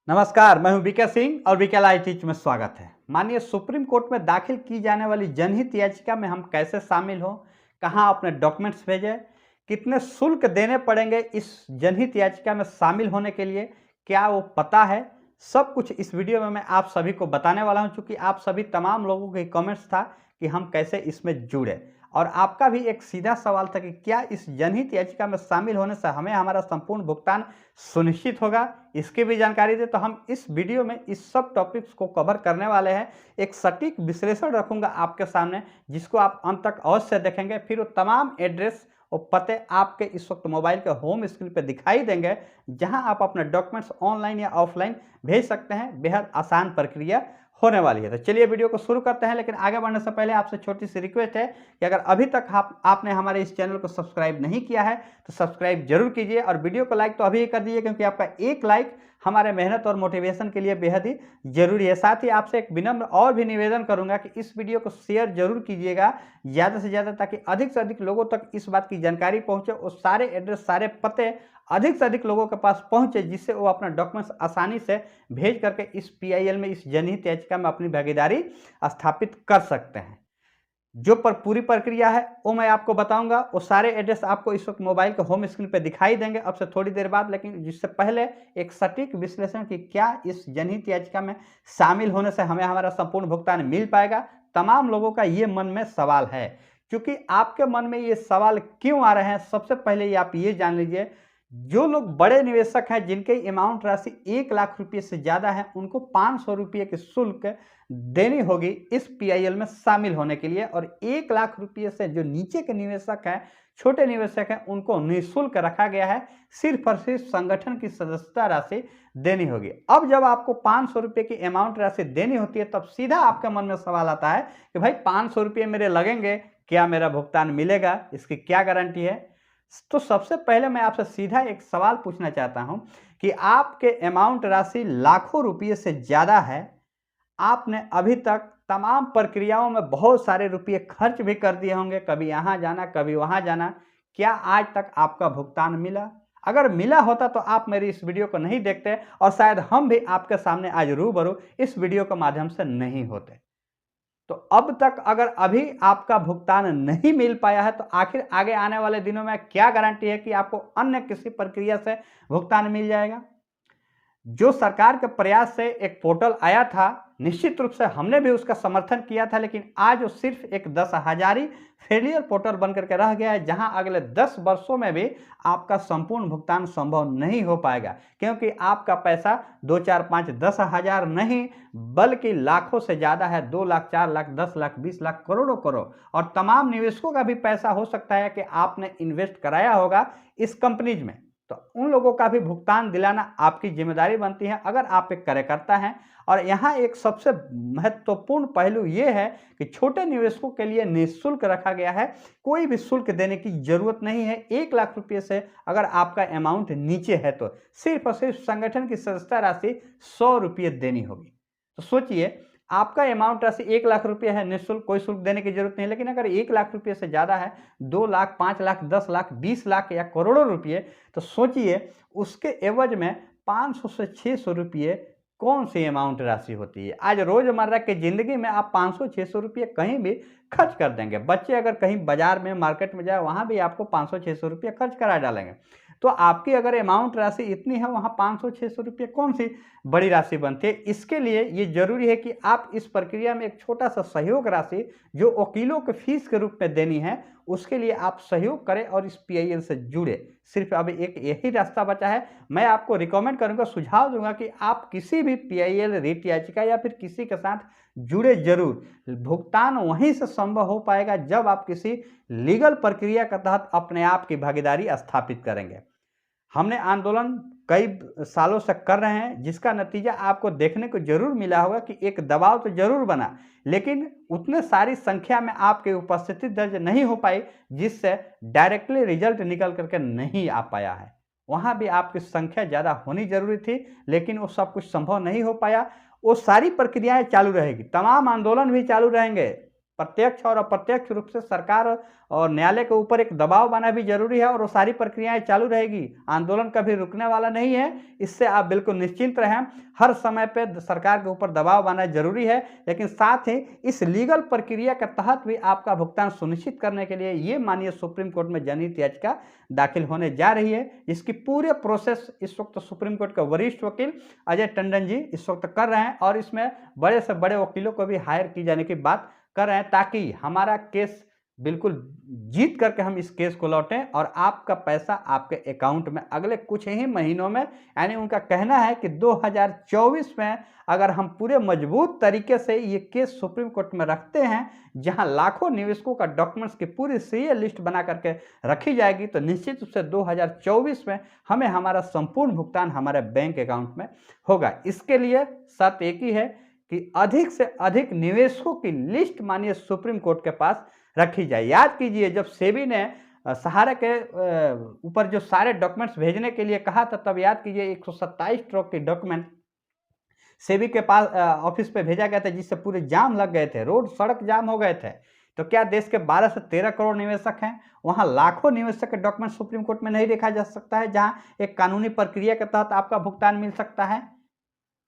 नमस्कार, मैं हूं बीके सिंह और बीके लाइव टीच में स्वागत है। माननीय सुप्रीम कोर्ट में दाखिल की जाने वाली जनहित याचिका में हम कैसे शामिल हों, कहां अपने डॉक्यूमेंट्स भेजें, कितने शुल्क देने पड़ेंगे इस जनहित याचिका में शामिल होने के लिए, क्या वो पता है, सब कुछ इस वीडियो में मैं आप सभी को बताने वाला हूं। चूंकि आप सभी तमाम लोगों के कमेंट्स था कि हम कैसे इसमें जुड़े और आपका भी एक सीधा सवाल था कि क्या इस जनहित याचिका में शामिल होने से हमें हमारा संपूर्ण भुगतान सुनिश्चित होगा, इसकी भी जानकारी दे। तो हम इस वीडियो में इस सब टॉपिक्स को कवर करने वाले हैं। एक सटीक विश्लेषण रखूंगा आपके सामने, जिसको आप अंत तक अवश्य देखेंगे। फिर वो तमाम एड्रेस और पते आपके इस वक्त मोबाइल के होम स्क्रीन पे दिखाई देंगे, जहां आप अपने डॉक्यूमेंट्स ऑनलाइन या ऑफलाइन भेज सकते हैं। बेहद आसान प्रक्रिया होने वाली है। तो चलिए वीडियो को शुरू करते हैं, लेकिन आगे बढ़ने से पहले आपसे छोटी सी रिक्वेस्ट है कि अगर अभी तक आपने हमारे इस चैनल को सब्सक्राइब नहीं किया है तो सब्सक्राइब जरूर कीजिए और वीडियो को लाइक तो अभी कर दीजिए, क्योंकि आपका एक लाइक हमारे मेहनत और मोटिवेशन के लिए बेहद ही जरूरी है। साथ ही आपसे एक विनम्र और भी निवेदन करूंगा कि इस वीडियो को शेयर जरूर कीजिएगा ज़्यादा से ज़्यादा, ताकि अधिक से अधिक लोगों तक इस बात की जानकारी पहुंचे और सारे एड्रेस, सारे पते अधिक से अधिक लोगों के पास पहुंचे, जिससे वो अपना डॉक्यूमेंट्स आसानी से भेज करके इस पीआईएल में, इस जनहित याचिका में अपनी भागीदारी स्थापित कर सकते हैं। जो पूरी प्रक्रिया है वो मैं आपको बताऊंगा। वो सारे एड्रेस आपको इस वक्त मोबाइल के होम स्क्रीन पे दिखाई देंगे अब से थोड़ी देर बाद। लेकिन जिससे पहले एक सटीक विश्लेषण कि क्या इस जनहित याचिका में शामिल होने से हमें हमारा संपूर्ण भुगतान मिल पाएगा। तमाम लोगों का ये मन में सवाल है। क्योंकि आपके मन में ये सवाल क्यों आ रहे हैं, सबसे पहले आप ये जान लीजिए। जो लोग बड़े निवेशक हैं, जिनके अमाउंट राशि 1 लाख रुपये से ज़्यादा है, उनको 500 रुपये की शुल्क देनी होगी इस पीआईएल में शामिल होने के लिए। और 1 लाख रुपये से जो नीचे के निवेशक हैं, छोटे निवेशक हैं, उनको निःशुल्क रखा गया है। सिर्फ और सिर्फ संगठन की सदस्यता राशि देनी होगी। अब जब आपको 500 रुपये की अमाउंट राशि देनी होती है, तब सीधा आपके मन में सवाल आता है कि भाई 500 रुपये मेरे लगेंगे, क्या मेरा भुगतान मिलेगा, इसकी क्या गारंटी है। तो सबसे पहले मैं आपसे सीधा एक सवाल पूछना चाहता हूं कि आपके अमाउंट राशि लाखों रुपये से ज़्यादा है, आपने अभी तक तमाम प्रक्रियाओं में बहुत सारे रुपये खर्च भी कर दिए होंगे, कभी यहाँ जाना कभी वहाँ जाना, क्या आज तक आपका भुगतान मिला? अगर मिला होता तो आप मेरी इस वीडियो को नहीं देखते और शायद हम भी आपके सामने आज रूबरू इस वीडियो के माध्यम से नहीं होते। तो अब तक अगर अभी आपका भुगतान नहीं मिल पाया है, तो आखिर आगे आने वाले दिनों में क्या गारंटी है कि आपको अन्य किसी प्रक्रिया से भुगतान मिल जाएगा। जो सरकार के प्रयास से एक पोर्टल आया था, निश्चित रूप से हमने भी उसका समर्थन किया था, लेकिन आज वो सिर्फ एक 10,000 फेलियर पोर्टल बनकर के रह गया है, जहां अगले 10 वर्षों में भी आपका संपूर्ण भुगतान संभव नहीं हो पाएगा। क्योंकि आपका पैसा 2, 4, 5, 10,000 नहीं, बल्कि लाखों से ज़्यादा है। 2 लाख, 4 लाख, 10 लाख, 20 लाख, करोड़ों करोड़। और तमाम निवेशकों का भी पैसा हो सकता है कि आपने इन्वेस्ट कराया होगा इस कंपनीज में। तो उन लोगों का भी भुगतान दिलाना आपकी जिम्मेदारी बनती है, अगर आप एक कार्यकर्ता हैं। और यहाँ एक सबसे महत्वपूर्ण पहलू ये है कि छोटे निवेशकों के लिए निःशुल्क रखा गया है। कोई भी शुल्क देने की जरूरत नहीं है। 1 लाख रुपये से अगर आपका अमाउंट नीचे है तो सिर्फ और सिर्फ संगठन की सदस्यता राशि 100 रुपये देनी होगी। तो सोचिए, आपका अमाउंट राशि 1 लाख रुपये है, निःशुल्क, कोई शुल्क देने की जरूरत नहीं। लेकिन अगर 1 लाख रुपये से ज़्यादा है, 2 लाख, 5 लाख, 10 लाख, 20 लाख या करोड़ों रुपये, तो सोचिए उसके एवज में 500 से 600 रुपये कौन सी अमाउंट राशि होती है। आज रोज़मर्रा की ज़िंदगी में आप 500-600 रुपये कहीं भी खर्च कर देंगे। बच्चे अगर कहीं बाजार में, मार्केट में जाए, वहाँ भी आपको 500-600 रुपये खर्च करा डालेंगे। तो आपकी अगर अमाउंट राशि इतनी है, वहाँ 500-600 रुपये कौन सी बड़ी राशि बनती है। इसके लिए ये जरूरी है कि आप इस प्रक्रिया में एक छोटा सा सहयोग राशि, जो वकीलों के फीस के रूप में देनी है, उसके लिए आप सहयोग करें और इस पीआईएल से जुड़े। सिर्फ अभी एक यही रास्ता बचा है। मैं आपको रिकमेंड करूंगा, सुझाव दूंगा कि आप किसी भी पीआईएल रिट याचिका या फिर किसी के साथ जुड़े जरूर। भुगतान वहीं से संभव हो पाएगा जब आप किसी लीगल प्रक्रिया के तहत अपने आप की भागीदारी स्थापित करेंगे। हमने आंदोलन कई सालों से कर रहे हैं, जिसका नतीजा आपको देखने को जरूर मिला होगा कि एक दबाव तो जरूर बना, लेकिन उतने सारी संख्या में आपकी उपस्थिति दर्ज नहीं हो पाई, जिससे डायरेक्टली रिजल्ट निकल करके नहीं आ पाया है। वहाँ भी आपकी संख्या ज़्यादा होनी जरूरी थी, लेकिन वो सब कुछ संभव नहीं हो पाया। वो सारी प्रक्रियाएं चालू रहेगी, तमाम आंदोलन भी चालू रहेंगे, प्रत्यक्ष और अप्रत्यक्ष रूप से सरकार और न्यायालय के ऊपर एक दबाव बना भी जरूरी है और वो सारी प्रक्रियाएं चालू रहेगी। आंदोलन कभी रुकने वाला नहीं है, इससे आप बिल्कुल निश्चिंत रहें। हर समय पे सरकार के ऊपर दबाव बनाना जरूरी है, लेकिन साथ ही इस लीगल प्रक्रिया के तहत भी आपका भुगतान सुनिश्चित करने के लिए ये माननीय सुप्रीम कोर्ट में जनहित याचिका दाखिल होने जा रही है, जिसकी पूरे प्रोसेस इस वक्त सुप्रीम कोर्ट के वरिष्ठ वकील अजय टंडन जी इस वक्त कर रहे हैं और इसमें बड़े से बड़े वकीलों को भी हायर की जाने की बात कर रहे हैं, ताकि हमारा केस बिल्कुल जीत करके हम इस केस को लौटें और आपका पैसा आपके अकाउंट में अगले कुछ ही महीनों में, यानी उनका कहना है कि 2024 में अगर हम पूरे मजबूत तरीके से ये केस सुप्रीम कोर्ट में रखते हैं, जहां लाखों निवेशकों का डॉक्यूमेंट्स की पूरी सीरियल लिस्ट बना करके रखी जाएगी, तो निश्चित रूप से 2024 में हमें हमारा संपूर्ण भुगतान हमारे बैंक अकाउंट में होगा। इसके लिए शर्त एक ही है कि अधिक से अधिक निवेशकों की लिस्ट माननीय सुप्रीम कोर्ट के पास रखी जाए। याद कीजिए, जब सेबी ने सहारा के ऊपर जो सारे डॉक्यूमेंट्स भेजने के लिए कहा था, तब याद कीजिए 127 ट्रक के डॉक्यूमेंट सेबी के पास ऑफिस पे भेजा गया था, जिससे पूरे जाम लग गए थे, रोड सड़क जाम हो गए थे। तो क्या देश के 12 से 13 करोड़ निवेशक हैं, वहां लाखों निवेशक के डॉक्यूमेंट सुप्रीम कोर्ट में नहीं देखा जा सकता है, जहां एक कानूनी प्रक्रिया के तहत आपका भुगतान मिल सकता है?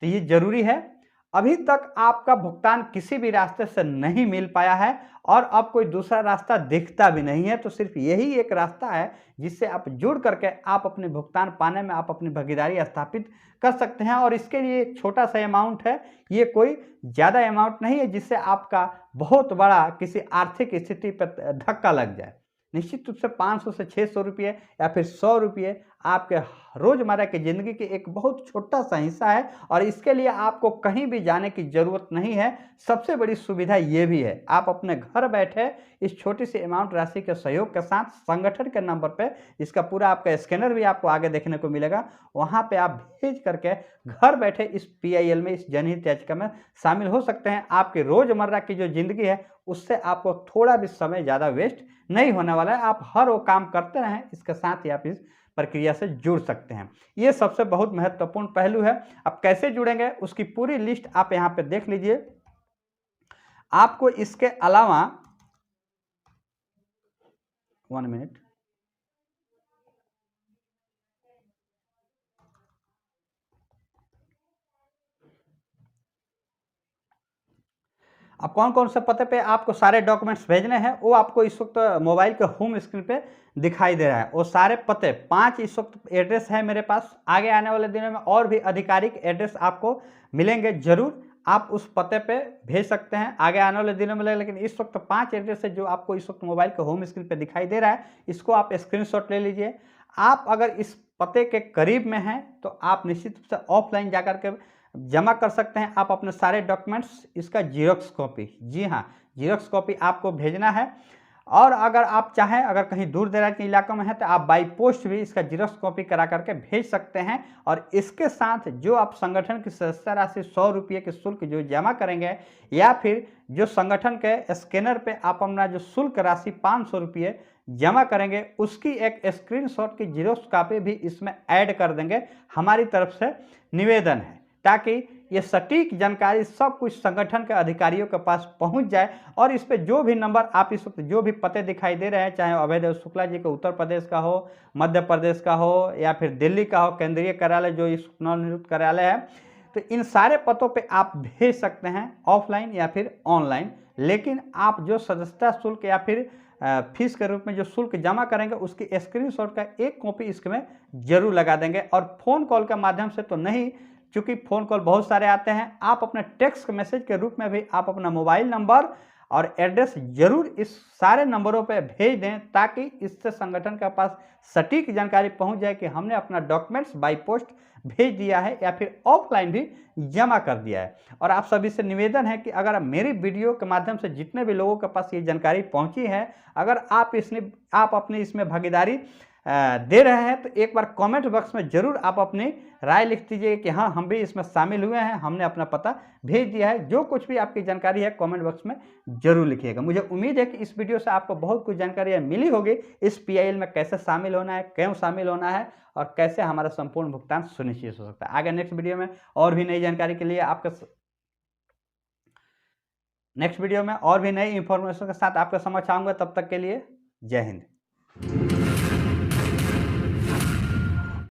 तो ये जरूरी है। अभी तक आपका भुगतान किसी भी रास्ते से नहीं मिल पाया है और अब कोई दूसरा रास्ता दिखता भी नहीं है, तो सिर्फ यही एक रास्ता है जिससे आप जुड़ करके आप अपने भुगतान पाने में आप अपनी भागीदारी स्थापित कर सकते हैं। और इसके लिए एक छोटा सा अमाउंट है, ये कोई ज़्यादा अमाउंट नहीं है जिससे आपका बहुत बड़ा किसी आर्थिक स्थिति पर धक्का लग जाए। निश्चित रूप से 500 से 600 रुपये या फिर 100 रुपये आपके रोजमर्रा की जिंदगी की एक बहुत छोटा सा हिस्सा है और इसके लिए आपको कहीं भी जाने की जरूरत नहीं है। सबसे बड़ी सुविधा ये भी है, आप अपने घर बैठे इस छोटी सी अमाउंट राशि के सहयोग के साथ संगठन के नंबर पे, इसका पूरा आपका स्कैनर भी आपको आगे देखने को मिलेगा, वहां पे आप भेज करके घर बैठे इस PIL में, इस जनहित याचिका में शामिल हो सकते हैं। आपकी रोजमर्रा की जो जिंदगी है उससे आपको थोड़ा भी समय ज़्यादा वेस्ट नहीं होने वाला है। आप हर वो काम करते रहें, इसके साथ ही आप इस प्रक्रिया से जुड़ सकते हैं। ये सबसे बहुत महत्वपूर्ण पहलू है। अब कैसे जुड़ेंगे उसकी पूरी लिस्ट आप यहाँ पे देख लीजिए। आपको इसके अलावा 1 मिनट, अब कौन कौन से पते पे आपको सारे डॉक्यूमेंट्स भेजने हैं वो आपको इस वक्त मोबाइल के होम स्क्रीन पे दिखाई दे रहा है। वो सारे पते 5 इस वक्त एड्रेस है मेरे पास। आगे आने वाले दिनों में और भी आधिकारिक एड्रेस आपको मिलेंगे, जरूर आप उस पते पे भेज सकते हैं, आगे आने वाले दिनों में। लेकिन इस वक्त 5 एड्रेस है जो आपको इस वक्त मोबाइल के होम स्क्रीन पे दिखाई दे रहा है, इसको आप स्क्रीनशॉट ले लीजिए। आप अगर इस पते के करीब में हैं तो आप निश्चित रूप से ऑफलाइन जाकर के जमा कर सकते हैं आप अपने सारे डॉक्यूमेंट्स, इसका जीरोक्स कॉपी, जी हाँ जीरोक्स कॉपी आपको भेजना है। और अगर आप चाहें, अगर कहीं दूर दराज के इलाकों में है तो आप बाई पोस्ट भी इसका जीरोक्स कॉपी करा करके भेज सकते हैं। और इसके साथ जो आप संगठन की सदस्यता राशि 100 रुपये के शुल्क जो जमा करेंगे, या फिर जो संगठन के स्कैनर पे आप अपना जो शुल्क राशि 500 रुपये जमा करेंगे, उसकी एक स्क्रीनशॉट की जीरोक्स कॉपी भी इसमें ऐड कर देंगे। हमारी तरफ से निवेदन है ताकि ये सटीक जानकारी सब कुछ संगठन के अधिकारियों के पास पहुंच जाए। और इस पे जो भी नंबर आप इस वक्त जो भी पते दिखाई दे रहे हैं, चाहे अभयदेव शुक्ला जी का उत्तर प्रदेश का हो, मध्य प्रदेश का हो, या फिर दिल्ली का हो केंद्रीय कार्यालय जो इस नवनियुक्त कार्यालय है, तो इन सारे पतों पे आप भेज सकते हैं ऑफलाइन या फिर ऑनलाइन। लेकिन आप जो सदस्यता शुल्क या फिर फीस के रूप में जो शुल्क जमा करेंगे उसकी स्क्रीनशॉट का एक कॉपी इसमें जरूर लगा देंगे। और फोन कॉल के माध्यम से तो नहीं, क्योंकि फ़ोन कॉल बहुत सारे आते हैं, आप अपने टेक्स्ट मैसेज के रूप में भी आप अपना मोबाइल नंबर और एड्रेस जरूर इस सारे नंबरों पे भेज दें, ताकि इससे संगठन के पास सटीक जानकारी पहुंच जाए कि हमने अपना डॉक्यूमेंट्स बाय पोस्ट भेज दिया है या फिर ऑफलाइन भी जमा कर दिया है। और आप सभी से निवेदन है कि अगर मेरी वीडियो के माध्यम से जितने भी लोगों के पास ये जानकारी पहुंची है, अगर आप अपनी इसमें भागीदारी दे रहे हैं तो एक बार कमेंट बॉक्स में जरूर आप अपनी राय लिख दीजिए कि हाँ हम भी इसमें शामिल हुए हैं, हमने अपना पता भेज दिया है। जो कुछ भी आपकी जानकारी है कमेंट बॉक्स में जरूर लिखिएगा। मुझे उम्मीद है कि इस वीडियो से आपको बहुत कुछ जानकारी मिली होगी, इस PIL में कैसे शामिल होना है, क्यों शामिल होना है और कैसे हमारा संपूर्ण भुगतान सुनिश्चित हो सकता है। आगे नेक्स्ट वीडियो में और भी नई जानकारी के लिए आपका नेक्स्ट वीडियो में और भी नई इंफॉर्मेशन के साथ आपके समक्ष आऊँगा। तब तक के लिए जय हिंद।